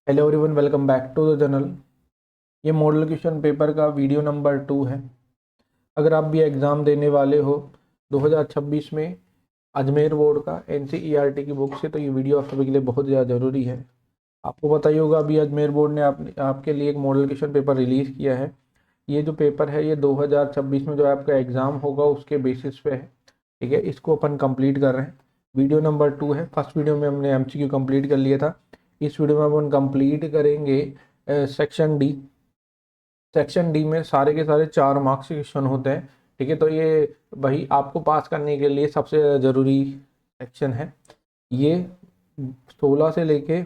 Hello everyone, welcome back to the channel. ये model question paper का video number 2 है। अगर आप भी एग्ज़ाम देने वाले हो 2026 में अजमेर बोर्ड का एनसीईआरटी की बुक से, तो ये वीडियो आप सभी के लिए बहुत ज़्यादा ज़रूरी है। आपको पता ही होगा, अभी अजमेर बोर्ड ने आपके लिए एक मॉडल क्वेश्चन पेपर रिलीज़ किया है। ये जो पेपर है ये 2026 में जो आपका एग्ज़ाम होगा उसके बेसिस पे है। ठीक है, इसको अपन कंप्लीट कर रहे हैं। वीडियो नंबर 2 है। फर्स्ट वीडियो में हमने एमसीक्यू कंप्लीट कर लिया था। इस वीडियो में अपन कंप्लीट करेंगे सेक्शन डी। सेक्शन डी में सारे के सारे 4 मार्क्स के क्वेश्चन होते हैं। ठीक है, तो ये भाई आपको पास करने के लिए सबसे ज़रूरी सेक्शन है। ये 16 से लेके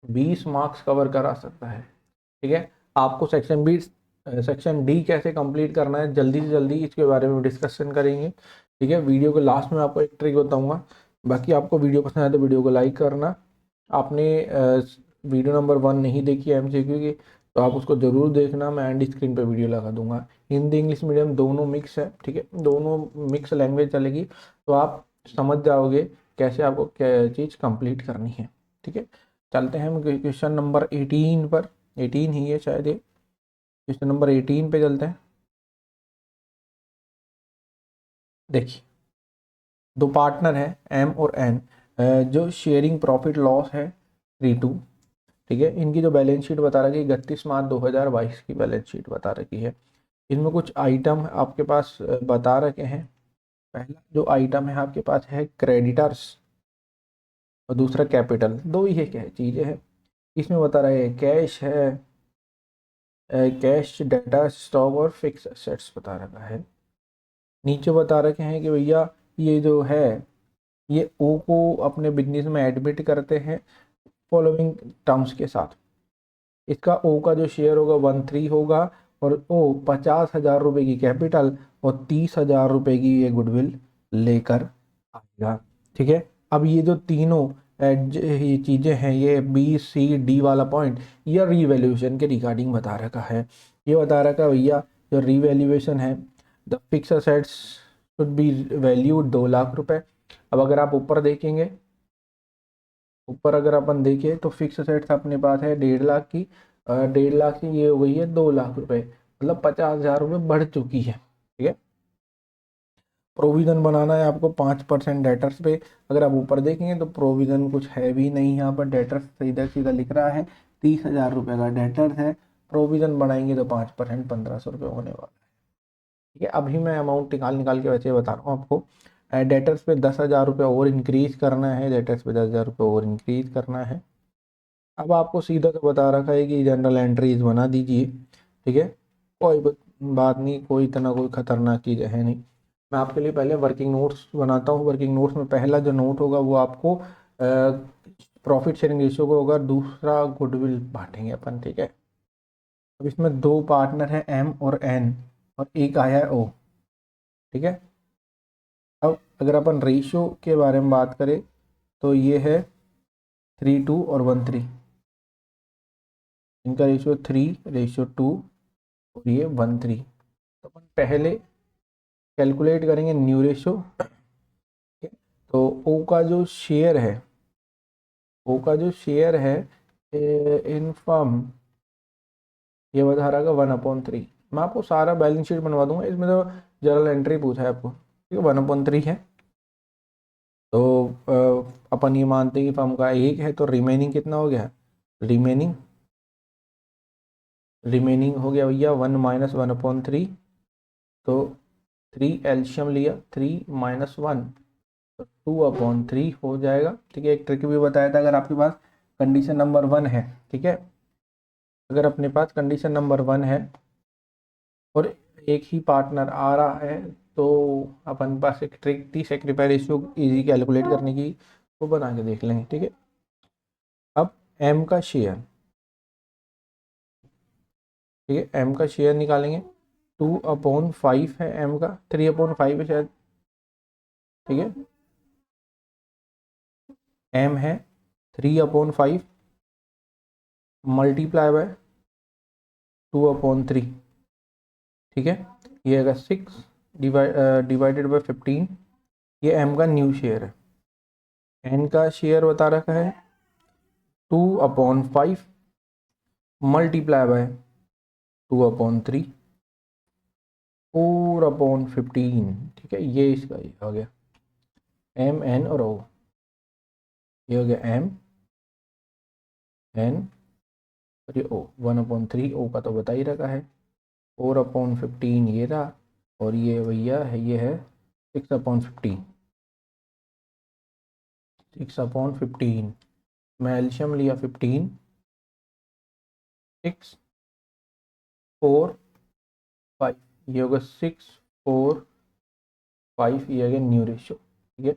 20 मार्क्स कवर करा सकता है। ठीक है, आपको सेक्शन डी कैसे कंप्लीट करना है जल्दी से जल्दी इसके बारे में डिस्कशन करेंगे। ठीक है, वीडियो के लास्ट में आपको एक ट्रिक बताऊंगा। बाकी आपको वीडियो पसंद आए तो वीडियो को लाइक करना। आपने वीडियो नंबर 1 नहीं देखी है एमसीक्यू की, तो आप उसको ज़रूर देखना। मैं एंड स्क्रीन पे वीडियो लगा दूंगा। हिंदी इंग्लिश मीडियम दोनों मिक्स है। ठीक है, दोनों मिक्स लैंग्वेज चलेगी, तो आप समझ जाओगे कैसे आपको क्या चीज़ कंप्लीट करनी है। ठीक है, चलते हैं हम क्वेश्चन नंबर 18 पर। 18 ही है शायद ये। क्वेश्चन नंबर 18 पे चलते हैं। देखिए, दो पार्टनर हैं एम और एन, जो शेयरिंग प्रॉफिट लॉस है 3-2। ठीक है, इनकी जो बैलेंस शीट बता रखी है 31 मार्च 2022 की बैलेंस शीट बता रखी है। इनमें कुछ आइटम आपके पास बता रखे हैं। पहला जो आइटम है आपके पास है क्रेडिटर्स और दूसरा कैपिटल। दो ही है क्या चीज़ें हैं। इसमें बता रहे हैं कैश है, कैश, डाटा स्टॉक और फिक्स एसेट्स बता रखा है। नीचे बता रखे हैं कि भैया ये जो है ये ओ को अपने बिजनेस में एडमिट करते हैं फॉलोइंग टर्म्स के साथ। इसका ओ का जो शेयर होगा 1/3 होगा, और ओ 50,000 रुपये की कैपिटल और 30,000 रुपये की ये गुडविल लेकर आएगा। ठीक है, अब ये जो तीनों ये चीज़ें हैं, ये बी सी डी वाला पॉइंट, ये रीवैल्यूएशन के रिगार्डिंग बता रखा है। ये बता रखा है भैया जो रीवैल्यूएशन है, the fix assets should be value 2 lakh रुपए। अब अगर आप ऊपर देखेंगे, ऊपर अगर अपन देखें तो फिक्स असेट्स अपने पास है 1.5 लाख की। 1.5 लाख की ये हो गई है 2 लाख रुपए, मतलब 50,000 रुपये बढ़ चुकी है। ठीक है, प्रोविज़न बनाना है आपको 5% डेटर्स पे। अगर आप ऊपर देखेंगे तो प्रोविज़न कुछ है भी नहीं यहाँ पर। डेटर्स सीधा सीधा लिख रहा है 30,000 रुपये का डेटर्स है। प्रोविज़न बनाएंगे तो 5% 1,500 रुपये होने वाला है। ठीक है, अभी मैं अमाउंट निकाल निकाल के वैसे बता रहा हूँ आपको। डेटर्स पे 10,000 रुपये और इंक्रीज करना है। डेटर्स पे 10,000 रुपये और इंक्रीज करना है। अब आपको सीधा तो बता रखा है कि जनरल एंट्रीज बना दीजिए। ठीक है, कोई बात नहीं, कोई इतना कोई खतरनाक चीज़ है नहीं। मैं आपके लिए पहले वर्किंग नोट्स बनाता हूँ। वर्किंग नोट्स में पहला जो नोट होगा वो आपको प्रॉफिट शेयरिंग रेशियो को होगा, दूसरा गुडविल बांटेंगे अपन। ठीक है, अब इसमें दो पार्टनर हैं एम और एन, और एक आया है ओ। ठीक है, अब अगर अपन रेशियो के बारे में बात करें तो ये है 3:2 और 1:3। इनका रेशियो 3:2 और ये 1:3। तो अपन पहले कैलकुलेट करेंगे न्यू रेशो। तो ओ का जो शेयर है, ओ का जो शेयर है इन फर्म, ये बता रहा है 1/3। मैं आपको सारा बैलेंस शीट बनवा दूंगा, इसमें तो जर्नल एंट्री पूछा है आपको। ठीक है, 1/3 है। तो अपन ये मानते हैं कि फर्म का एक है, तो रिमेनिंग कितना हो गया? रिमेनिंग रिमेनिंग हो गया भैया 1 - 1/3। तो 3 एल्शियम लिया, 3 - 1, तो 2/3 हो जाएगा। ठीक है, एक ट्रिक भी बताया था। अगर आपके पास कंडीशन नंबर 1 है, ठीक है, अगर अपने पास कंडीशन नंबर 1 है और एक ही पार्टनर आ रहा है, तो अपन पास एक ट्रिक थी सेक्रीफाई रेशियो इजी कैलकुलेट करने की, वो बना के देख लेंगे। ठीक है, अब एम का शेयर, ठीक है, एम का शेयर निकालेंगे। 2/5 है एम का, 3/5 है शायद। ठीक है, एम है 3/5 मल्टीप्लाई बाय 2/3। ठीक है, ये अगर 6 डिवाइडेड बाय 15, ये एम का न्यू शेयर है। एन का शेयर बता रखा है 2/5 मल्टीप्लाई बाय 2/3 4/15। ठीक है, ये इसका ये हो गया एम एन और ओ, ये हो गया एम एन और ये ओ। 1/3 ओ का तो बता ही रखा है, 4/15 ये रहा, और ये भैया है ये है 6/15। 6/15 मैं एल्शियम लिया 15, 6 4 5, ये होगा 6 4 5, ये हो गया न्यू रेशियो। ठीक है,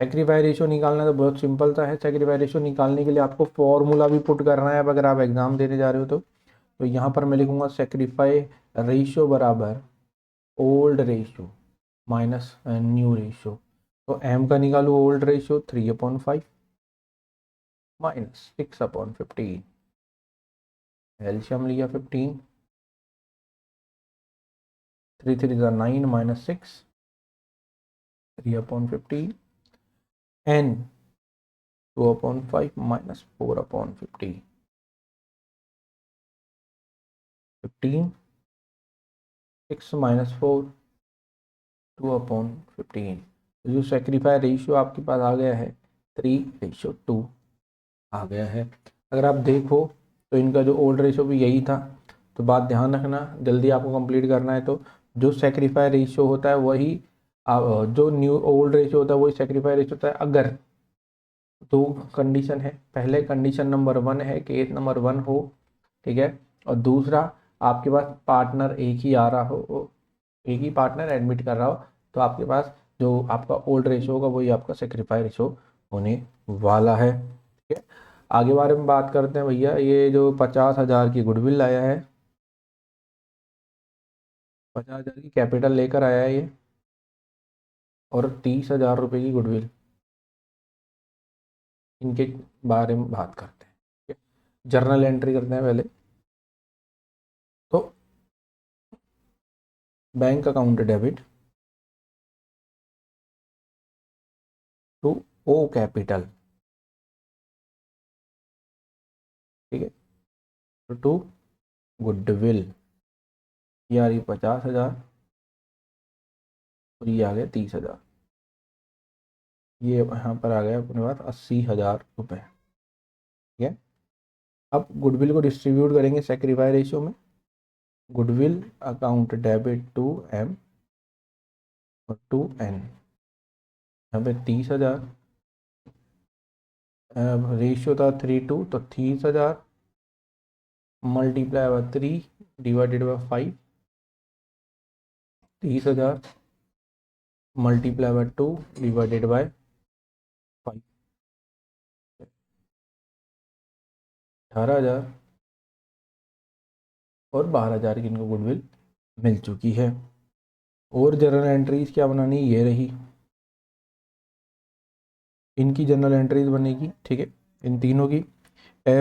सेक्रीफाई रेशियो निकालना तो बहुत सिंपल सा है। सेक्रीफाई रेशियो निकालने के लिए आपको फॉर्मूला भी पुट करना है अगर आप एग्जाम देने जा रहे हो तो यहाँ पर मैं लिखूंगा सेक्रीफाई रेशियो बराबर old ratio minus new ratio. तो एम का निकालू ओल्ड रेशियो 3/5 माइनस 6/15, एल्शियम लिया 15, 3 3 9 माइनस 6 3/15 एन 2/5 माइनस 4/15 15 6 माइनस 4 2/15। जो सेक्रीफाई रेशियो आपके पास आ गया है 3:2 आ गया है। अगर आप देखो तो इनका जो ओल्ड रेशियो भी यही था, तो बात ध्यान रखना, जल्दी आपको कंप्लीट करना है तो जो सेक्रीफाई रेशियो होता है वही जो न्यू ओल्ड रेशियो होता है वही सेक्रीफाई रेशियो होता है। अगर दो कंडीशन है, पहले कंडीशन नंबर 1 है, केस नंबर 1 हो, ठीक है, और दूसरा आपके पास पार्टनर एक ही आ रहा हो, एक ही पार्टनर एडमिट कर रहा हो, तो आपके पास जो आपका ओल्ड रेशियो होगा वही आपका सेक्रीफाई रेशियो होने वाला है। ठीक है, आगे बारे में बात करते हैं भैया। ये जो 50,000 की गुडविल लाया है, 50,000 की कैपिटल लेकर आया है ये, और 30,000 रुपये की गुडविल, इनके बारे में बात करते हैं। ठीक है, जर्नल एंट्री करते हैं पहले। तो bank account debit to O capital, ठीक है, टू गुडविल, ये आ रही 50,000 और ये आ गया 30,000, ये यहाँ पर आ गया अपने पास 80,000 रुपये। ठीक है, अब गुडविल को डिस्ट्रीब्यूट करेंगे सेक्रीफाई रेशियो में। Goodwill account debit to M और टू एन, यहाँ पे 30,000, रेशियो था 3:2, तो 30,000 multiply by 3 divided by 5, 30,000 multiply by 2 divided by 5, 18,000 और 12,000 की इनको गुडविल मिल चुकी है। और जर्नल एंट्रीज क्या बनानी, ये रही इनकी जर्नल एंट्रीज बनेगी। ठीक है, इन तीनों की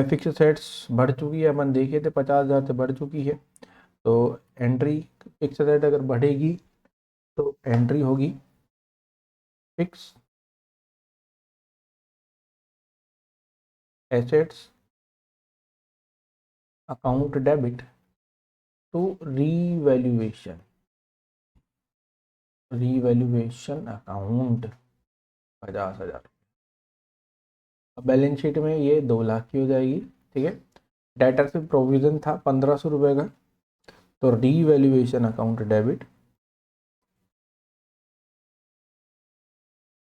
फिक्स सेट्स बढ़ चुकी है, अपन देखे थे 50,000 से बढ़ चुकी है, तो एंट्री फिक्स सेट अगर बढ़ेगी तो एंट्री होगी fix assets account debit to revaluation, revaluation account 50,000। अब बैलेंस शीट में ये 2 लाख की हो जाएगी। ठीक है, डेटर से प्रोविजन था 1,500 रुपये का, तो revaluation account debit,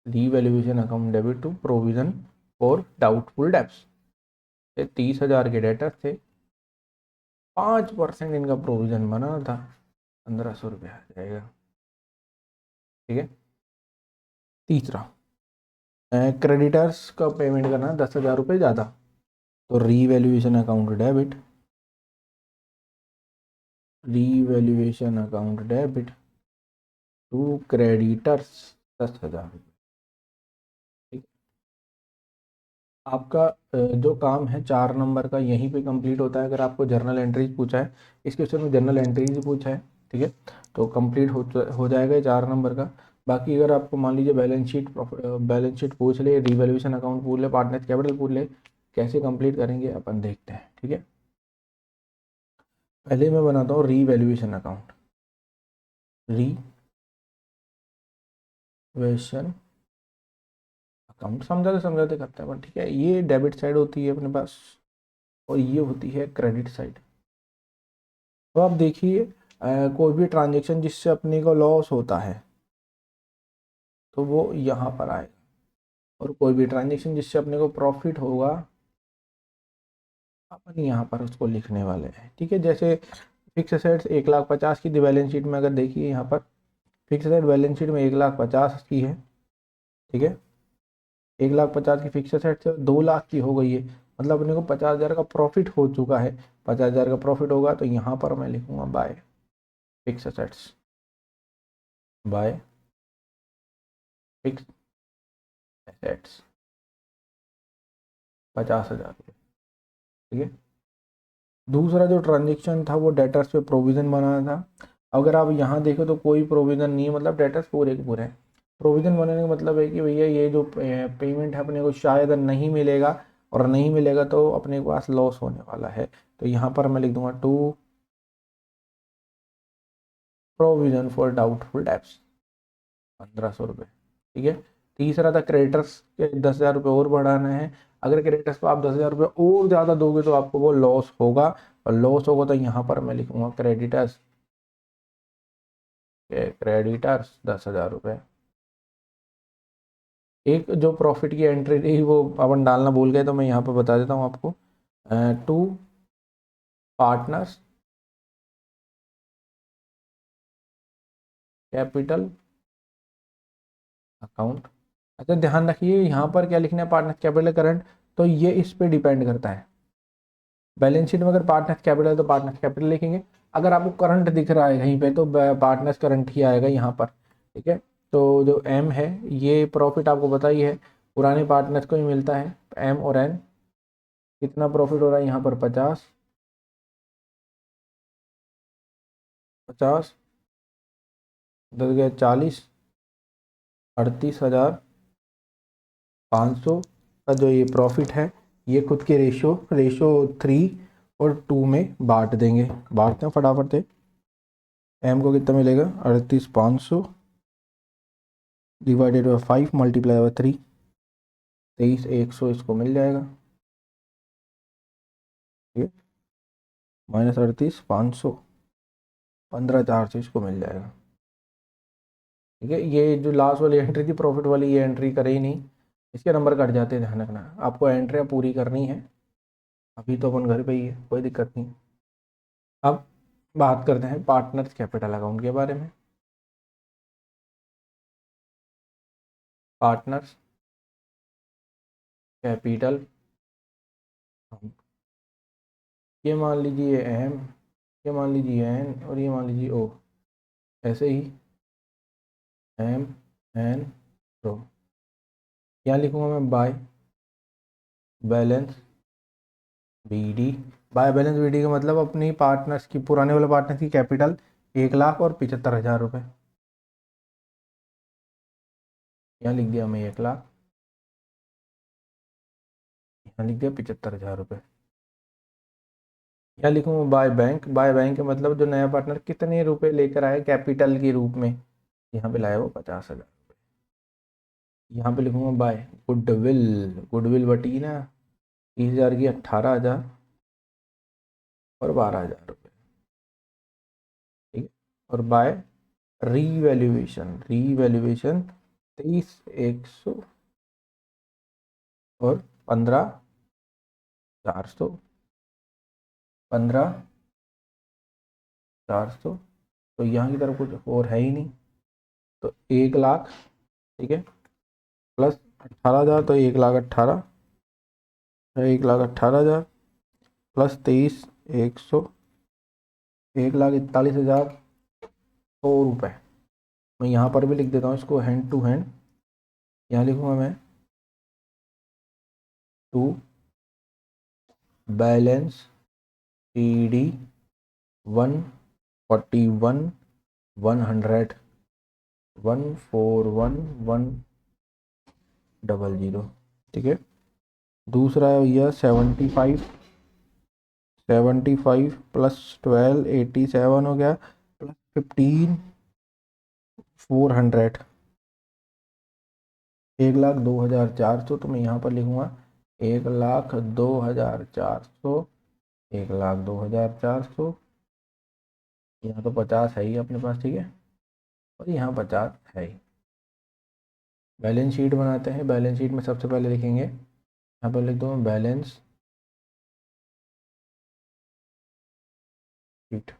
revaluation account debit to provision for doubtful debts. 30,000 के डेटर थे, 5% इनका प्रोविजन बना था, 1,500 रुपये आ जाएगा। ठीक है, तीसरा क्रेडिटर्स का पेमेंट करना 10,000 रुपये ज़्यादा, तो revaluation account debit, revaluation account debit to creditors 10,000 रुपये। ठीक, आपका जो काम है 4 नंबर का यहीं पे कंप्लीट होता है। अगर आपको जर्नल एंट्रीज पूछा है, इस क्वेश्चन में जर्नल एंट्रीज पूछा है, ठीक है, तो कंप्लीट हो जाएगा ये 4 नंबर का। बाकी अगर आपको मान लीजिए बैलेंस शीट पूछ ले, रिवैल्यूएशन अकाउंट पूछ ले, पार्टनर कैपिटल पूछ ले, कैसे कंप्लीट करेंगे अपन देखते हैं, ठीक है। पहले मैं बनाता हूँ रीवैल्यूएशन अकाउंट। रीवैल्यूएशन अकाउंट समझाते समझाते करते हैं, पर ठीक है। ये डेबिट साइड होती है अपने पास और ये होती है क्रेडिट साइड। तो आप देखिए कोई भी ट्रांजेक्शन जिससे अपने को लॉस होता है तो वो यहाँ पर आएगा, और कोई भी ट्रांजेक्शन जिससे अपने को प्रॉफिट होगा अपन यहाँ पर उसको लिखने वाले हैं, ठीक है। जैसे फिक्स एसेट्स 1,50,000 की बैलेंस शीट में अगर देखिए यहाँ पर फिक्स एसेट बैलेंस शीट में 1,50,000 की है, ठीक है। 1,50,000 की फिक्स एसेट से 2 लाख की हो गई है, मतलब अपने को 50,000 का प्रॉफिट हो चुका है। 50,000 का प्रॉफिट होगा तो यहाँ पर मैं लिखूंगा by fix assets, by fix assets 50,000 रुपये, ठीक है। दूसरा जो ट्रांजेक्शन था वो डेटर्स पे प्रोविज़न बनाना था। अगर आप यहाँ देखो तो कोई प्रोविज़न नहीं है, मतलब डेटर्स पूरे के पूरे हैं। प्रोविज़न बनाने का मतलब है कि भैया ये जो पेमेंट है अपने को शायद नहीं मिलेगा, और नहीं मिलेगा तो अपने पास लॉस होने वाला है। तो यहाँ पर मैं लिख दूंगा to provision for doubtful debts 1,500 रुपये, ठीक है। तीसरा था क्रेडिटर्स के 10,000 रुपये और बढ़ाना है। अगर क्रेडिटर्स को आप 10,000 रुपये और ज़्यादा दोगे तो आपको वो लॉस होगा, और लॉस होगा तो यहाँ पर मैं लिखूंगा क्रेडिटर्स 10,000 रुपये। एक जो प्रॉफिट की एंट्री थी वो अपन डालना भूल गए, तो मैं यहाँ पर बता देता हूँ आपको। To partners capital account. अच्छा ध्यान रखिए यहाँ पर क्या लिखना है, पार्टनर्स कैपिटल करंट, तो ये इस पे डिपेंड करता है। बैलेंस शीट में अगर पार्टनर्स कैपिटल तो पार्टनर्स कैपिटल लिखेंगे, अगर आपको करंट दिख रहा है कहीं पे तो पार्टनर्स करंट ही आएगा यहाँ पर, ठीक है। तो जो एम है ये प्रॉफिट आपको पता ही है, पुराने पार्टनर्स को ही मिलता है। एम और एन कितना प्रॉफिट हो रहा है यहाँ पर 50, 50 10 गए 40, 38,500 का जो ये प्रॉफिट है ये खुद के रेशो 3 और 2 में बांट देंगे। बांटते हैं फटाफट से। एम को कितना मिलेगा 38,500 डिवाइडेड बाई 5 मल्टीप्लाई बाई 3, 23,100 इसको मिल जाएगा, ठीक है। माइनस 38,500 15,400 इसको मिल जाएगा, ठीक है। ये जो लास्ट वाली एंट्री थी प्रॉफिट वाली, ये एंट्री करे ही नहीं, इसके नंबर कट जाते हैं, ध्यान रखना। आपको एंट्रियाँ पूरी करनी है, अभी तो अपन घर पे ही है, कोई दिक्कत नहीं। अब बात करते हैं पार्टनर्स कैपिटल अकाउंट के बारे में। पार्टनर्स कैपिटल, ये मान लीजिए एम, ये मान लीजिए एन, और ये मान लीजिए ओ। ऐसे ही एम एन रो। क्या लिखूंगा मैं, by balance B D. By balance B D का मतलब अपनी पार्टनर्स की, पुराने वाले पार्टनर्स की कैपिटल 1,75,000 रुपये। यहाँ लिख दिया मैं 1,00,000, यहाँ लिख दिया 75,000 रुपये। यहाँ लिखूंगा बाय बैंक का मतलब जो नया पार्टनर कितने रुपए लेकर आए कैपिटल के रूप में, यहाँ पे लाया वो 50,000। यहाँ पे लिखूंगा बाय गुडविल, गुडविल बटी ना 30,000 की 18,000 और 12,000 रुपये, ठीक है। और बाय रीवैल्यूएशन, रीवैल्यूएशन 23,100 और 15,400, 15,400। तो यहाँ की तरफ कुछ और है ही नहीं, तो 1,00,000, ठीक है, प्लस 18,000 तो 1,18,000, 1,18,000 प्लस 23,100, 1,41,100 रुपये। मैं यहाँ पर भी लिख देता हूँ इसको हैंड टू हैंड। यहाँ लिखूँगा मैं टू बैलेंस पी डी 141 100 141 100, ठीक है। दूसरा है भैया 75 प्लस 12 87 हो गया, प्लस 15 400 1,02,400। तो मैं यहाँ पर लिखूँगा 1,02,400, 1,02,400। यहाँ तो 50 है ही अपने पास, ठीक है, और यहाँ 50 है ही। बैलेंस शीट बनाते हैं। बैलेंस शीट में सबसे पहले लिखेंगे, यहाँ पर लिख दो बैलेंस शीट,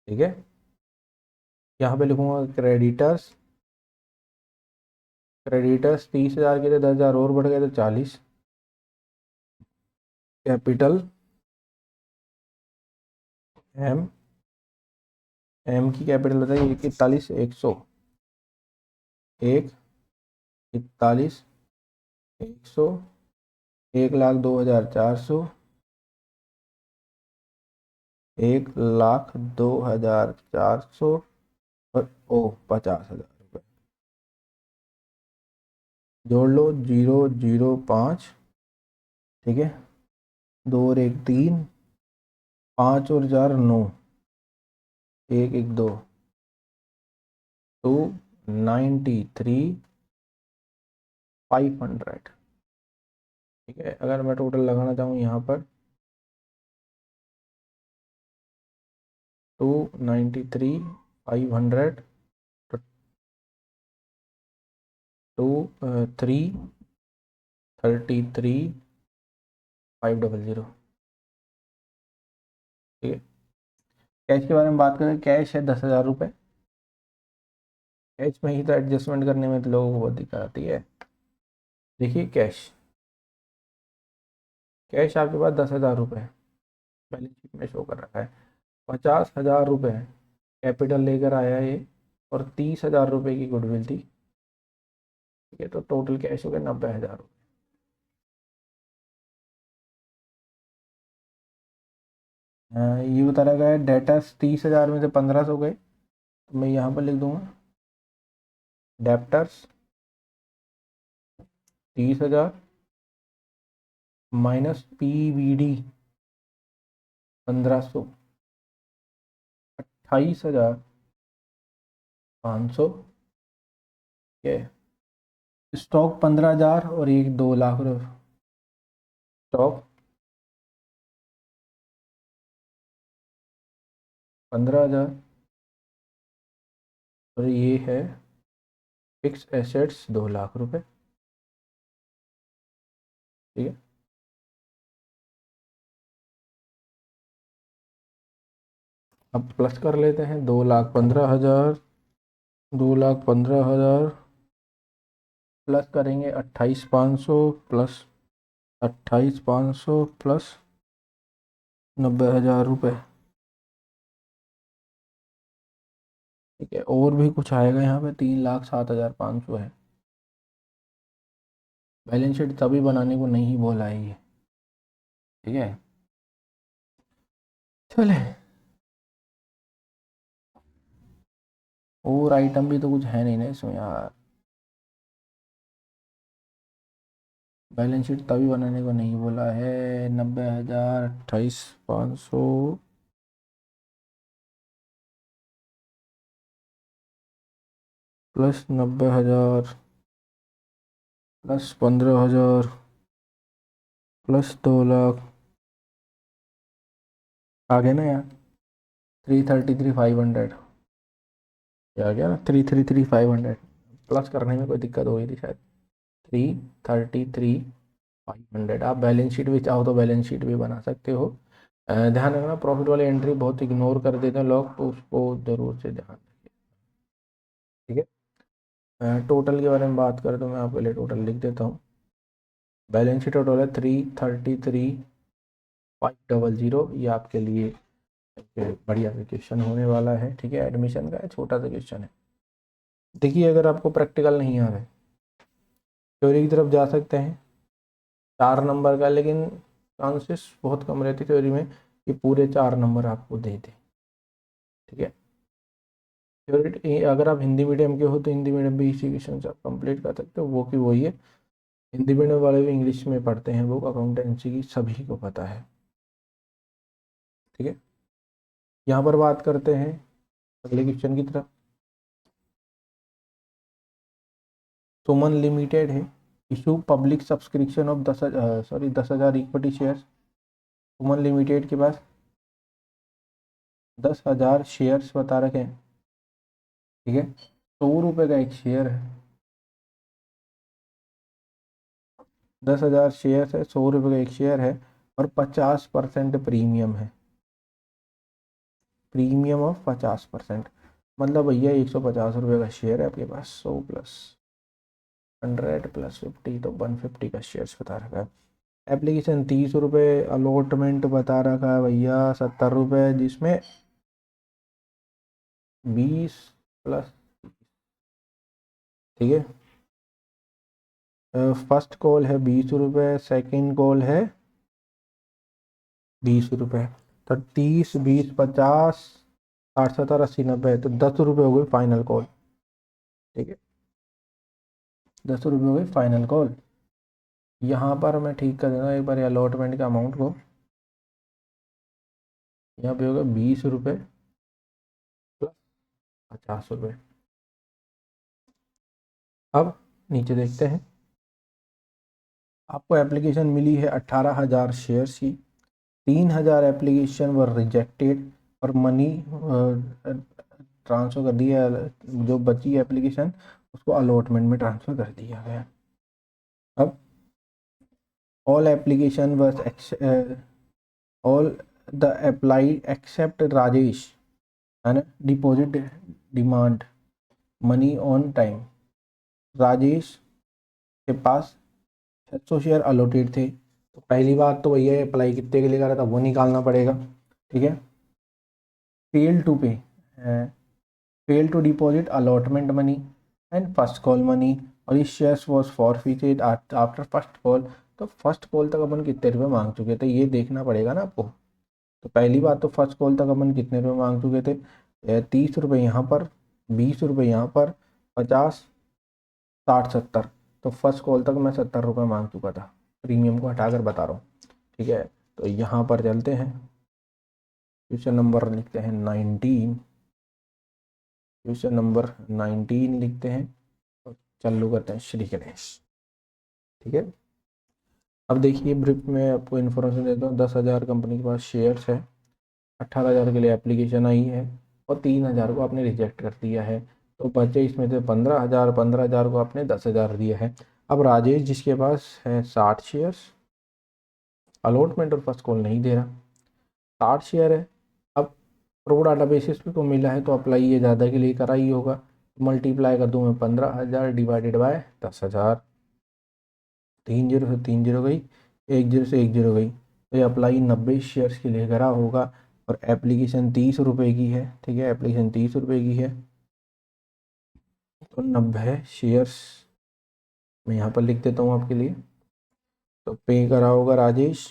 ठीक है। यहाँ पे लिखूँगा क्रेडिटर्स। क्रेडिटर्स 30,000 के थे, 10,000 और बढ़ गए तो 40। कैपिटल एम, एम की कैपिटल बताइए, 41 100, 41 100, 1,02,400, 1,02,400 और ओ 50,000 रुपये। जोड़ लो 005, ठीक है, 2 और 1 3, 5 और 4 9, 1 1 2, 293,500, ठीक है। अगर मैं टोटल लगाना चाहूँ यहाँ पर 293,500 टू 333,500, ठीक है। कैश के बारे में बात करें, कैश है 10,000 रुपये। कैश में ही तो एडजस्टमेंट करने में तो लोगों को बहुत दिक्कत आती है। देखिए कैश, कैश आपके पास 10,000 रुपये बैलेंस शीट में शो कर रखा है। 50,000 रुपये कैपिटल लेकर आया ये, और 30,000 रुपये की गुडविल थी, ठीक है। तो टोटल कैश हो गया 90,000 रुपये। ये बता रखा है डेटर्स 30,000 में से 1,500 गए, तो मैं यहाँ पर लिख दूंगा डेप्टर्स 30,000 माइनस PBD 1,500, 28,500, ठीक है। स्टॉक 15,000 और एक 2 लाख रुपये। स्टॉक 15,000 और ये है फिक्स एसेट्स 2 लाख रुपये, ठीक है। अब प्लस कर लेते हैं, 2,15,000, 2,15,000 प्लस करेंगे 28,500 प्लस 28,500 प्लस 90,000 रुपये, ठीक है। और भी कुछ आएगा यहाँ पे, 3,07,500 है। बैलेंस शीट तभी बनाने को नहीं बोला है ये, ठीक है। चले, और आइटम भी तो कुछ है नहीं ना इसमें यार। बैलेंस शीट तभी बनाने को नहीं बोला है। 90,000, 28,500 प्लस 90,000 प्लस 15,000 प्लस 2 लाख, आ गया ना यार 333,500। आ गया ना 333,500। प्लस करने में कोई दिक्कत हो गई थी शायद। 333,500। आप बैलेंस शीट भी चाहो तो बैलेंस शीट भी बना सकते हो। ध्यान रखना, प्रॉफिट वाली एंट्री बहुत इग्नोर कर देते हैं लोग, तो उसको जरूर से ध्यान रखिए, ठीक है। टोटल के बारे में बात करें तो मैं आपके लिए टोटल लिख देता हूँ। बैलेंस शीट टोटल है 333,500। ये आपके लिए एक बढ़िया क्वेश्चन होने वाला है, ठीक है। एडमिशन का छोटा सा क्वेश्चन है। देखिए, अगर आपको प्रैक्टिकल नहीं आ रहा है, थ्योरी की तरफ जा सकते हैं, 4 नंबर का, लेकिन चांसेस बहुत कम रहते थ्योरी में कि पूरे 4 नंबर आपको दे दे, ठीक है। थ्योरी अगर आप हिंदी मीडियम के हो तो हिंदी मीडियम भी इसी क्वेश्चन से आप कंप्लीट कर सकते हो, वो की वही है। हिंदी पढ़ने वाले भी इंग्लिश में पढ़ते हैं, वो अकाउंटेंसी की सभी को पता है। ठीक है, यहाँ पर बात करते हैं अगले क्वेश्चन की तरफ। सुमन लिमिटेड है, issue public subscription of 10,000 equity shares. Suman limited के पास 10,000 शेयर्स बता रखे हैं। ठीक है, 100 रुपये का एक शेयर है, 10,000 शेयर्स है, 100 रुपये का एक शेयर है, और 50% प्रीमियम है, प्रीमियम ऑफ 50%। मतलब भैया 150 रुपये का शेयर है आपके पास, 100 प्लस 100 प्लस 50 तो 150 का शेयर्स बता रखा है। एप्लीकेशन 30 रुपये, अलॉटमेंट बता रखा है भैया 70 रुपये, जिसमें 20 प्लस। ठीक है, फर्स्ट कॉल है 20 रुपये, सेकेंड कॉल है 20 रुपये, तो 30 20 50 60 70 80 90, तो 10 रुपये हो गई फाइनल कॉल। ठीक है, 10 रुपये हो गई फाइनल कॉल। यहाँ पर मैं ठीक कर देना एक बार अलॉटमेंट के अमाउंट को। यहाँ पे होगा 20 रुपये प्लस 50 रुपये। अब नीचे देखते हैं, आपको एप्लीकेशन मिली है 18,000 शेयर्स की, 3,000 एप्लीकेशन वर रिजेक्टेड और मनी ट्रांसफ़र कर दिया, जो बची एप्लीकेशन उसको अलॉटमेंट में ट्रांसफ़र कर दिया गया। अब all application were all the applied except Rajesh है ना, deposit demand money on time. Rajesh के पास 600 शेयर अलॉटेड थे, तो पहली बात तो भैया अप्लाई कितने के लिए करा था वो निकालना पड़ेगा। ठीक है, fail to pay, fail to deposit allotment money and first call money, और ये shares was forfeited after first call. तो फर्स्ट कॉल तक अपन कितने रुपये मांग चुके थे ये देखना पड़ेगा ना आपको। तो पहली बात तो फर्स्ट कॉल तक अपन कितने रुपये मांग चुके थे, 30 रुपये यहाँ पर, 20 रुपये यहाँ पर, 50 60 70, तो फर्स्ट कॉल तक मैं 70 रुपये मांग चुका था, प्रीमियम को हटाकर बता रहा हूँ। ठीक है, तो यहाँ पर चलते हैं, क्वेश्चन नंबर लिखते हैं 19, क्वेश्चन नंबर 19 लिखते हैं और चालू करते हैं श्री गणेश। ठीक है, अब देखिए ब्रीफ में आपको इन्फॉर्मेशन देता हूँ। 10,000 कंपनी के पास शेयर्स है, 18,000 के लिए एप्लीकेशन आई है और 3,000 को आपने रिजेक्ट कर दिया है, तो बचे इसमें से 15,000, 15,000 को आपने 10,000 दिया है। अब राजेश जिसके पास है 60 शेयर्स, अलॉटमेंट और फर्स्ट कॉल नहीं दे रहा, 60 शेयर है। अब प्रो डाटा बेसिस पे को मिला है तो अप्लाई ये ज़्यादा के लिए करा ही होगा, मल्टीप्लाई कर दूँ मैं 15,000 डिवाइडेड बाय 10,000, 3 जीरो से 3 जीरो गई, 1 जीरो से 1 जीरो गई, तो ये अप्लाई 90 शेयर्स के लिए करा होगा, और एप्लीकेशन 30 रुपये की है। ठीक है, एप्लीकेशन 30 रुपये की है, तो 90 शेयर्स मैं यहाँ पर लिख देता हूँ आपके लिए। तो पे करा होगा राजेश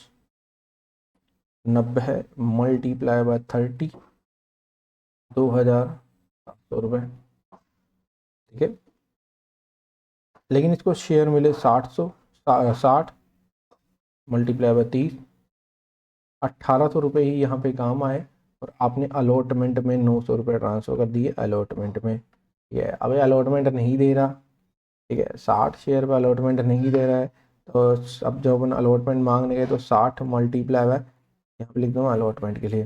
90 मल्टीप्लाई बाय 30, 2,700 रुपये। ठीक है, लेकिन इसको शेयर मिले 60 मल्टीप्लाई बाय 30, 1,800 रुपये ही यहाँ पे काम आए, और आपने अलॉटमेंट में 900 रुपये ट्रांसफ़र कर दिए अलॉटमेंट में। ठीक है, अब अलॉटमेंट नहीं दे रहा। ठीक है, 60 शेयर पर अलॉटमेंट नहीं दे रहा है, तो अब जब अपन अलॉटमेंट मांगने गए तो 60 मल्टीप्लाई बाय, यहाँ पे लिख दूँगा अलॉटमेंट के लिए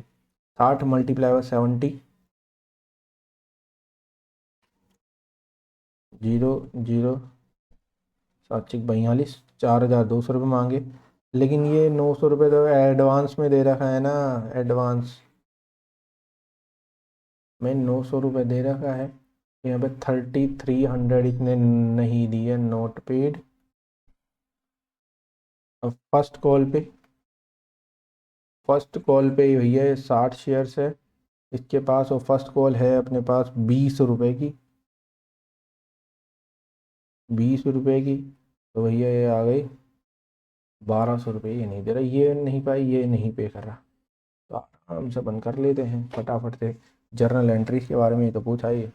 60 मल्टीप्लाई बाय 70, 0 0 7 42, 4,200 रुपये मांगे, लेकिन ये 900 रुपये तो एडवांस में दे रखा है ना, एडवांस में 900 रुपये दे रखा है, यहाँ पे 3,300 इतने नहीं दिए, नोट पेड। अब फर्स्ट कॉल पे भैया 60 शेयर्स है इसके पास, और फर्स्ट कॉल है अपने पास 20 रुपये की, 20 रुपये की, तो भैया ये आ गई 1,200 रुपये। ये नहीं दे रहा, ये नहीं पाई, ये नहीं पे कर रहा, तो आराम से बंद कर लेते हैं फटाफट से। जर्नल एंट्रीज के बारे में ही तो पूछा ही है।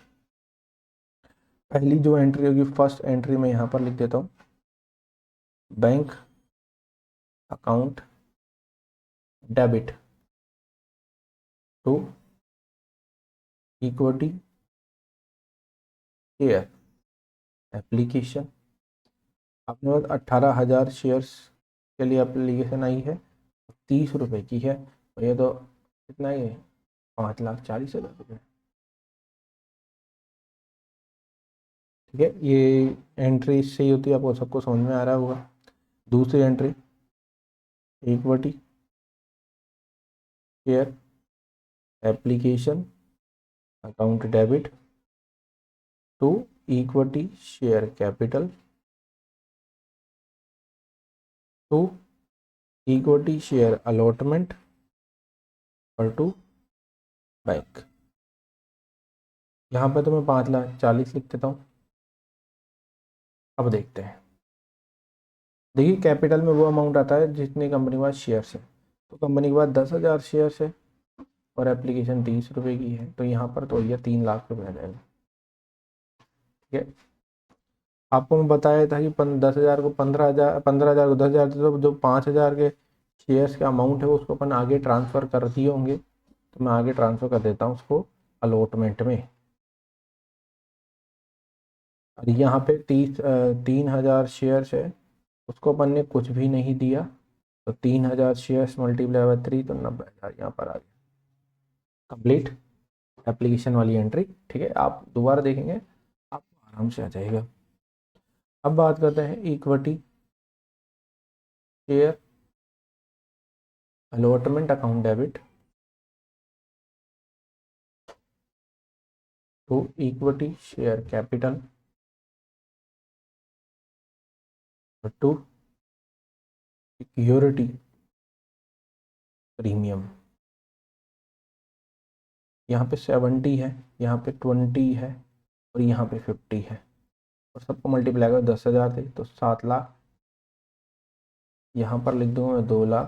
पहली जो एंट्री होगी, फर्स्ट एंट्री में यहाँ पर लिख देता हूँ, bank account debit to equity share application. अपने पास 18,000 शेयर्स के लिए एप्लीकेशन आई है, 30 रुपये की है, और ये तो कितना ही है, 5,40,000 रुपये। ठीक है, ये एंट्री इससे ही होती है, आपको सबको समझ में आ रहा होगा। दूसरी entry, equity share application account debit to equity share capital to equity share allotment और टू बैंक। यहाँ पर तो मैं 5,40,000 लिख देता हूँ। अब देखते हैं, देखिए कैपिटल में वो अमाउंट आता है जितनी कंपनी के पास शेयर्स है, तो कंपनी के पास 10,000 शेयर्स है और एप्लीकेशन 30 रुपये की है, तो यहाँ पर तो ये 3,00,000 रुपये आ जाएगा। ठीक है, आपको मैं बताया था कि 10,000 को 15,000, 15,000 को 10,000, तो जो 5,000 के शेयर्स का अमाउंट है उसको अपन आगे ट्रांसफ़र कर दिए होंगे, तो मैं आगे ट्रांसफ़र कर देता हूँ उसको अलॉटमेंट में। और यहाँ पे 3,000 शेयर्स है, उसको अपन ने कुछ भी नहीं दिया, तो 3,000 शेयर्स मल्टीप्लाई बाय 3, तो 90,000 यहाँ पर आ गया। कंप्लीट एप्लीकेशन वाली एंट्री। ठीक है, आप दोबारा देखेंगे आपको आराम से आ जाएगा। अब बात करते हैं equity share allotment account debit to equity share capital to security premium. यहाँ पे 70 है, यहाँ पे 20 है, और यहाँ पे 50 है, और सबको मल्टीप्लाई कर 10,000 थे तो 7,00,000। यहाँ पर लिख दूंगा मैं 2,00,000,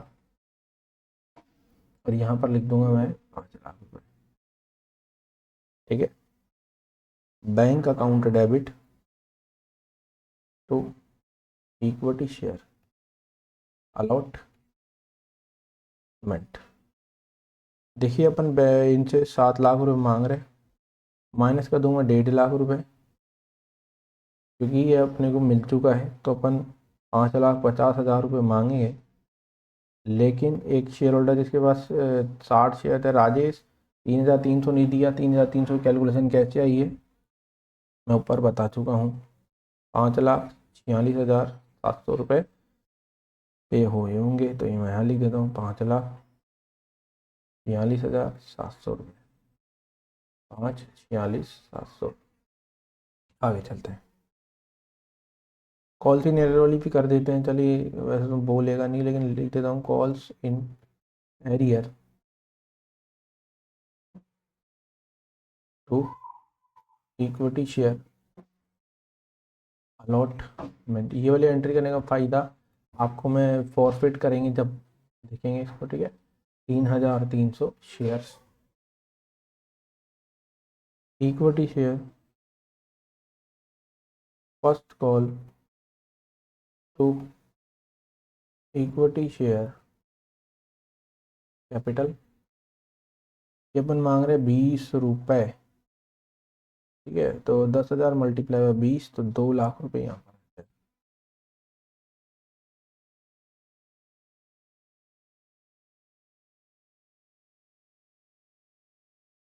और यहाँ पर लिख दूंगा मैं 5,00,000 रुपये। ठीक है, bank account debit to equity share allotment. देखिए अपन इनसे 7,00,000 रुपये मांग रहे, माइनस कर दूंगा 1,50,000 रुपये, क्योंकि ये अपने को मिल चुका है, तो अपन 5,50,000 रुपये मांगेंगे। लेकिन एक शेयर होल्डर जिसके पास 60 शेयर थे, राजेश, 3,300 नहीं दिया। 3,300 की कैलकुलेशन कैसे आई है मैं ऊपर बता चुका हूँ। 5,46,700 रुपये पे हुए होंगे, तो ये मैं यहाँ लिख देता हूँ, 5,46,700 रुपये, 5,46,700। आगे चलते हैं, कॉल्स इन एरियर वाली भी कर देते हैं। चलिए, वैसे तो बोलेगा नहीं, लेकिन लिख देता हूँ calls in arrear to equity share allotment. ये वाली एंट्री करने का फ़ायदा आपको मैं फॉरफिट करेंगे जब देखेंगे इसको। ठीक है, 3,300 shares equity share first call to equity share capital. ये अपन मांग रहे 20 रुपये। ठीक है, तो 10,000 मल्टीप्लाई बाय 20, तो 2,00,000 रुपये यहाँ पर।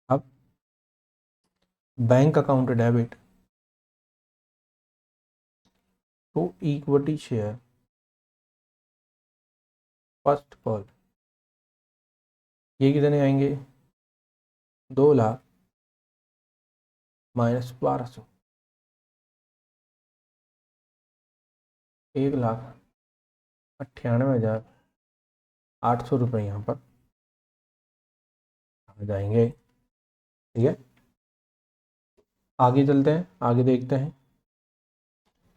अब bank account debit to equity share first call, ये कितने आएंगे, 2,00,000 माइनस 1,200, 1,98,800 रुपये यहाँ पर आ जाएंगे। ठीक है, आगे चलते हैं, आगे देखते हैं।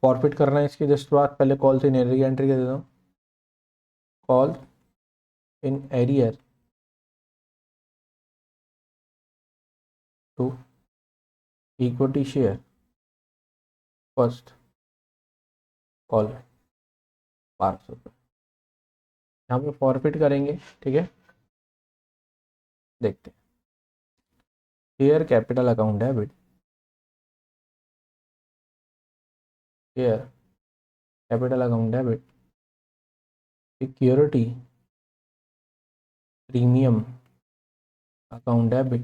फॉरफिट करना है इसके जस्ट बाद, पहले कॉल से एरियर एंट्री कर देता हूँ। Call in arrear to equity share first call. 1200 रुपये। यहाँ पे फॉरफिट करेंगे, ठीक है। देखते हैं, share capital account debit, share capital account debit, security premium account debit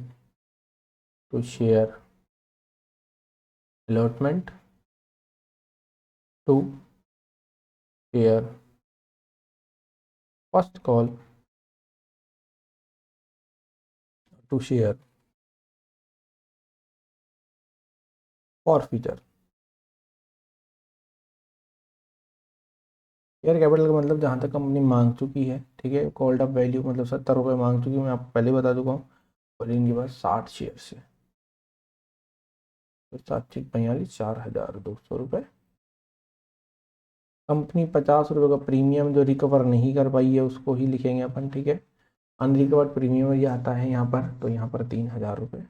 to share allotment to share first call to share forfeiture. Share capital का मतलब जहाँ तक कंपनी मांग चुकी है, ठीक है। कॉल्ड अप वैल्यू मतलब 70 रुपये मांग चुकी है, मैं आपको पहले बता चुका हूँ। और इनके पास 60 शेयर से तो 742 4,200 रुपये। कंपनी 50 रुपये का प्रीमियम जो रिकवर नहीं कर पाई है उसको ही लिखेंगे अपन, ठीक है। अनरिकवर्ड प्रीमियम ये आता है यहाँ पर, तो यहाँ पर 3,000 रुपये।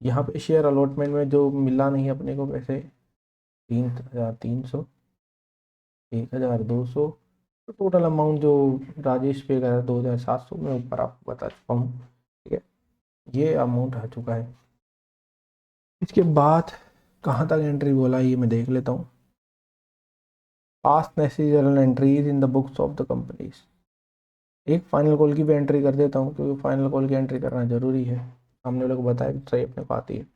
यहाँ पे शेयर अलॉटमेंट में जो मिला नहीं अपने को पैसे 3,300, 1,200, तो टोटल अमाउंट जो राजेश पे करा 2,700 में ऊपर आपको बता चुका हूँ, ठीक है। ये अमाउंट आ चुका है। इसके बाद कहाँ तक एंट्री बोला ये मैं देख लेता हूँ। Past necessary entries in the books of the companies. एक फाइनल कॉल की भी एंट्री कर देता हूँ क्योंकि फाइनल कॉल की एंट्री करना जरूरी है। हमने लोग बताया ट्रे अपने को आती है।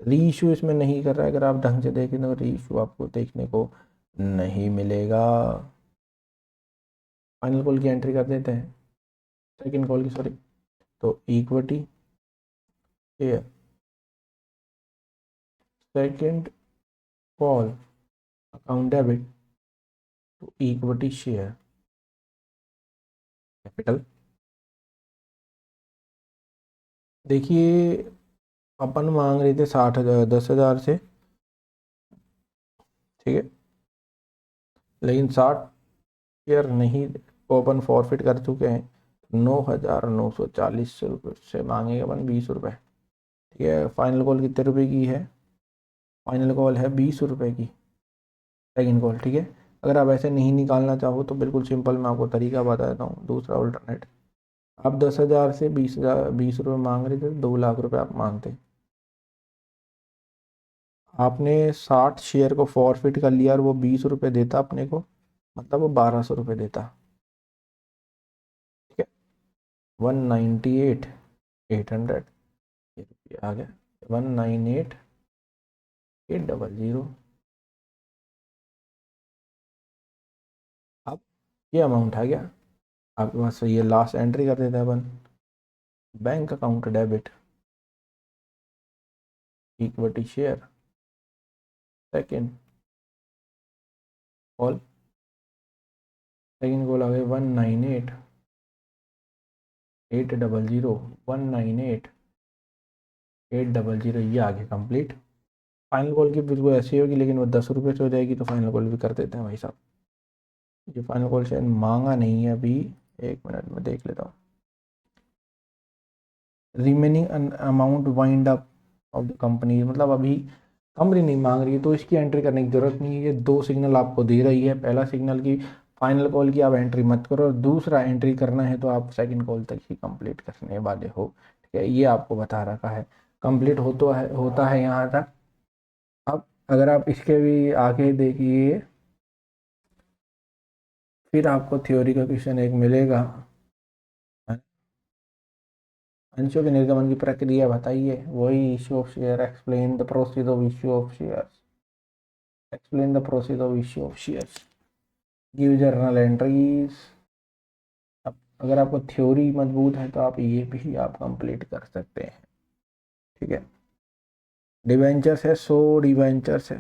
री इशू इसमें नहीं कर रहा है, अगर आप ढंग से देखें तो री इशू आपको देखने को नहीं मिलेगा। फाइनल कॉल की एंट्री कर देते हैं, सेकंड कॉल की सॉरी। तो equity share second call account debit to equity share capital. देखिए अपन मांग रहे थे 60,000 10,000 से, ठीक है। लेकिन 60 शेयर नहीं को अपन फॉरफिट कर चुके हैं। 9,940 रुपये से मांगेंगे अपन 20 रुपये, ठीक है। फाइनल कॉल कितने रुपए की है? फाइनल कॉल है 20 रुपये की सेकंड कॉल, ठीक है। अगर आप ऐसे नहीं निकालना चाहो तो बिल्कुल सिंपल मैं आपको तरीका बता देता हूँ, दूसरा अल्टरनेट। आप 10,000 से 20 रुपये मांग रहे थे, 2 लाख रुपये आप मांगते। आपने 60 शेयर को फॉरफिट कर लिया और वो 20 रुपये देता अपने को, मतलब वो 1,200 रुपये देता, ठीक है। 198,800 ये रुपये आ गया, 198,800। अब ये अमाउंट आ गया आपके पास। ये लास्ट एंट्री कर देते हैं अपन, bank account debit equity share second call. Second call आ गई 198,800, 198,800, ये आ गया कंप्लीट। फाइनल कॉल की बिल्कुल ऐसी होगी लेकिन वो 10 रुपये से हो जाएगी, तो फाइनल कॉल भी कर देते हैं भाई साहब। ये फाइनल कॉल शायद मांगा नहीं है अभी, 1 मिनट में देख लेता हूँ। Remaining amount wind up of the company, मतलब अभी कंपनी नहीं मांग रही है तो इसकी एंट्री करने की जरूरत नहीं है। ये 2 सिग्नल आपको दे रही है। पहला सिग्नल की फाइनल कॉल की आप एंट्री मत करो, और दूसरा एंट्री करना है तो आप सेकंड कॉल तक ही कंप्लीट करने वाले हो, ठीक है। ये आपको बता रखा है, कंप्लीट होता है यहाँ तक। अब अगर आप इसके भी आगे देखिए, फिर आपको थ्योरी का क्वेश्चन एक मिलेगा, अंशों के निर्गमन की प्रक्रिया बताइए। वही issue of share, explain the procedure of issue of shares, explain the procedure of issue of shares, give journal entries. अब अगर आपको थ्योरी मजबूत है तो आप ये भी आप कंप्लीट कर सकते हैं, ठीक है। डिवेंचर्स है, 100 डिवेंचर्स है,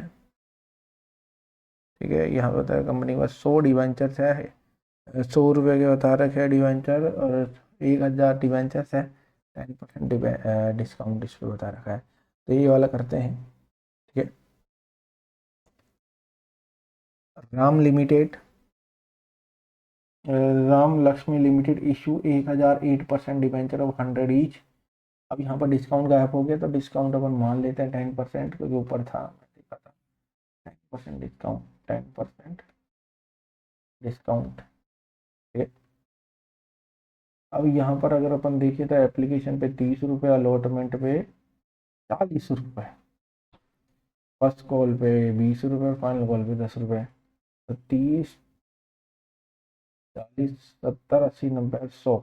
ठीक है। यहाँ पे बताया कंपनी के पास 100 डिवेंचर्स है, 100 रुपये के बता रखे है डिवेंचर, और 1,000 डिवेंचर्स है, 10% डिस्काउंट इस पर बता रखा है। तो ये वाला करते हैं, ठीक है। Ram limited, Ram Lakshmi limited issue 1,000 8% debenture of 100 each. अब यहाँ पर डिस्काउंट गायब हो गया तो डिस्काउंट अपन मान लेते हैं 10%, क्योंकि ऊपर था, मैं देखा था 10% डिस्काउंट, 10% डिस्काउंट। ठीक है, अब यहाँ पर अगर अपन देखें तो एप्लीकेशन पे 30 रुपये, अलॉटमेंट पे 40 रुपये, फर्स्ट कॉल पे 20 रुपये, फाइनल कॉल पे 10 रुपये। तो 30, 40, 70, 80, 90, 100।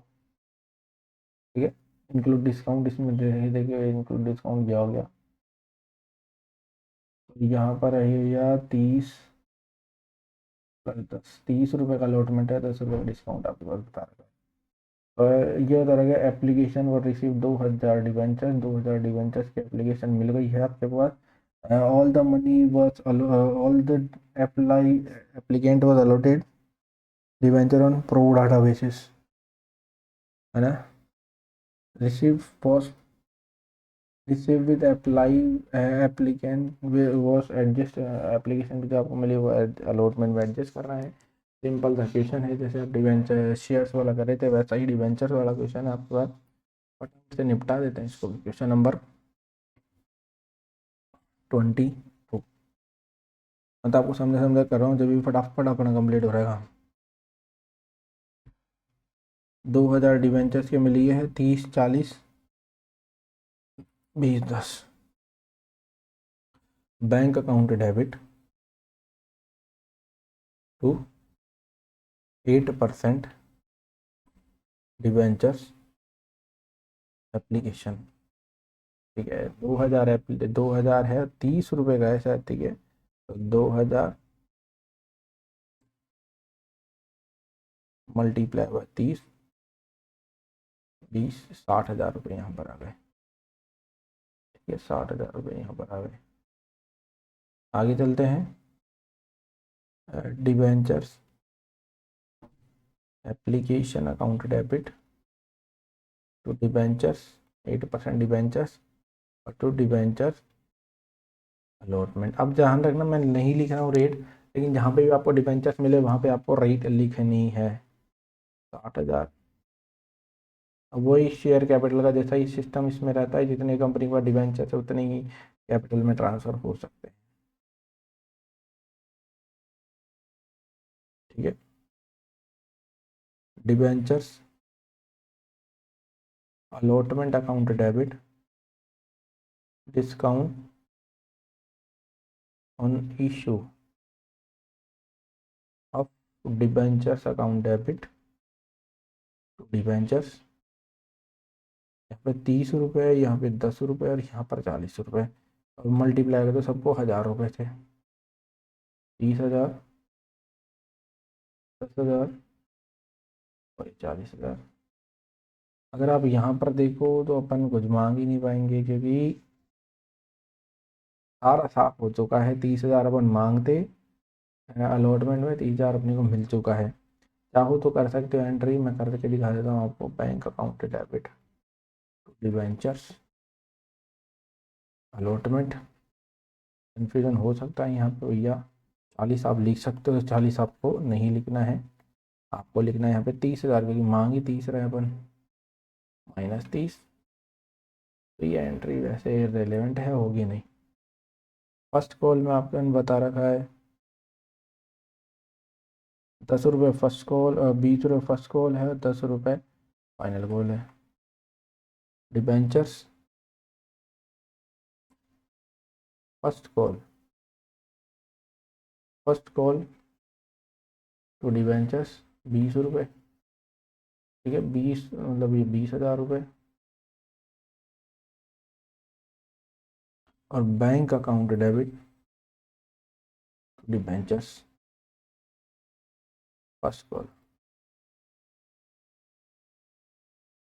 ठीक है, इंक्लूड डिस्काउंट इसमें देखिए इंक्लूड डिस्काउंट क्या हो गया। तो यहाँ पर है या 30 प्लस 10, 30 रुपये का अलॉटमेंट है, 10 रुपये का डिस्काउंट आपके पास बता रहा है। और ये बता रहा है एप्लीकेशन और रिसीव 2000 डिवेंचर्स, 2000 डिवेंचर्स की एप्लीकेशन मिल गई है आपके पास। All the money was all the apply applicant was allotted debenture on pro rata basis, है ना। Receive post receive with apply applicant was adjust, application जो आपको मिली वो अलॉटमेंट में एडजस्ट कर रहा है। सिंपल सा क्वेश्चन है, जैसे आप डिवेंचर शेयर्स वाला कर रहे थे वैसा ही डिवेंचर वाला क्वेश्चन है आपके पास। फटाफट से निपटा देते हैं इसको। क्वेश्चन नंबर 22, मैं तो आपको समझा समझा कर रहा हूँ, जब भी फटाफट अपना कंप्लीट हो रहेगा। 2000 डिवेंचर्स के मिली है 30, 40, 20, 10। Bank account debit to 8% debentures application. ठीक है, 2000 है, 30 रुपये का है शायद। ठीक है, तो 2000 मल्टीप्लाई हुआ 30, 20, 60,000 रुपये यहाँ पर आ गए। ठीक है, 60,000 रुपये यहाँ पर आ गए। आगे चलते हैं। Debentures application account debit to debentures, 8% debentures और टू डिवेंचर्स अलॉटमेंट। अब ध्यान रखना, मैं नहीं लिख रहा हूँ रेट, लेकिन जहाँ पे भी आपको डिवेंचर्स मिले वहाँ पे आपको रेट लिखनी है। 60,000। अब वही शेयर कैपिटल का जैसा ही सिस्टम इसमें रहता है, जितने कंपनी का डिवेंचर्स है उतने ही कैपिटल में ट्रांसफर हो सकते हैं। ठीक है, debentures allotment account debit discount on issue of debentures account debit to debentures. यहाँ पे 30 रुपये, यहाँ पे 10 रुपये और यहाँ पर 40 रुपये। और मल्टीप्लाई करें तो सबको 1000 रुपये थे। 30,000, 10,000 और 40,000। अगर आप यहाँ पर देखो तो अपन कुछ मांग ही नहीं पाएंगे, क्योंकि सारा साफ हो चुका है। 30,000 अपन मांगते अलॉटमेंट में, 30,000 अपने को मिल चुका है। चाहो तो कर सकते हो एंट्री, मैं करके दिखा देता हूँ आपको। Bank account debit to debentures allotment. Confusion हो सकता है यहाँ पे भैया। 40 आप लिख सकते हो, 40 आपको नहीं लिखना है। आपको लिखना है यहाँ पे 30,000, क्योंकि मांग ही 30 रहे अपन, -30। तो ये एंट्री वैसे रेलेवेंट है, होगी नहीं। फर्स्ट कॉल में आपको बता रखा है 10 रुपये फर्स्ट कॉल, 20 रुपये फर्स्ट कॉल है, 10 रुपये फाइनल कॉल है। Debentures first call, first call to debentures 20 रुपये। ठीक है, 20 मतलब ये 20,000 रुपये। और bank account debit to debentures first call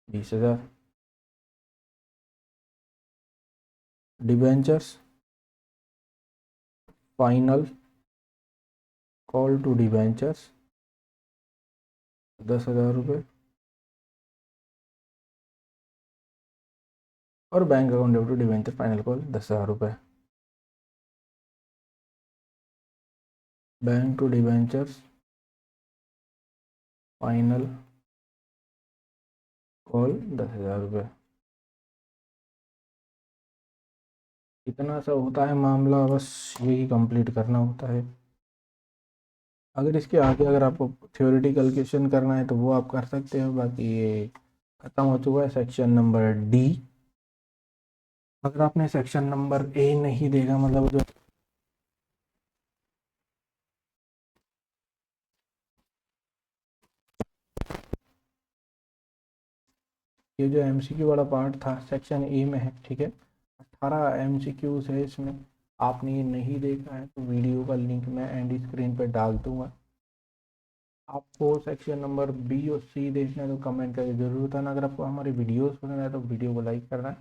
20,000। Debentures final call to debentures 10,000 रुपये। और bank account debit to debenture final call 10,000 रुपये। Bank to debentures final call 10,000 रुपये। इतना सा होता है मामला, बस यही कंप्लीट करना होता है। अगर इसके आगे अगर आपको थ्योरेटिकल क्वेश्चन करना है तो वो आप कर सकते हो, बाकी ये खत्म हो चुका है सेक्शन नंबर डी। अगर आपने सेक्शन नंबर ए नहीं देखा, मतलब जो ये जो एमसीक्यू वाला पार्ट था सेक्शन ए में है, ठीक है, 18 एमसीक्यूज है इसमें। आपने ये नहीं देखा है तो वीडियो का लिंक मैं एंड स्क्रीन पर डाल दूंगा। आपको सेक्शन नंबर बी और सी देखना है तो कमेंट करके जरूर बताना। अगर आपको हमारी वीडियोस पसंद आए तो वीडियो को लाइक करना है।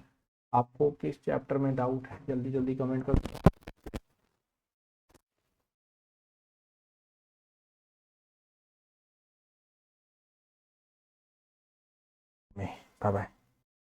आपको किस चैप्टर में डाउट है जल्दी जल्दी कमेंट कर। Bye bye.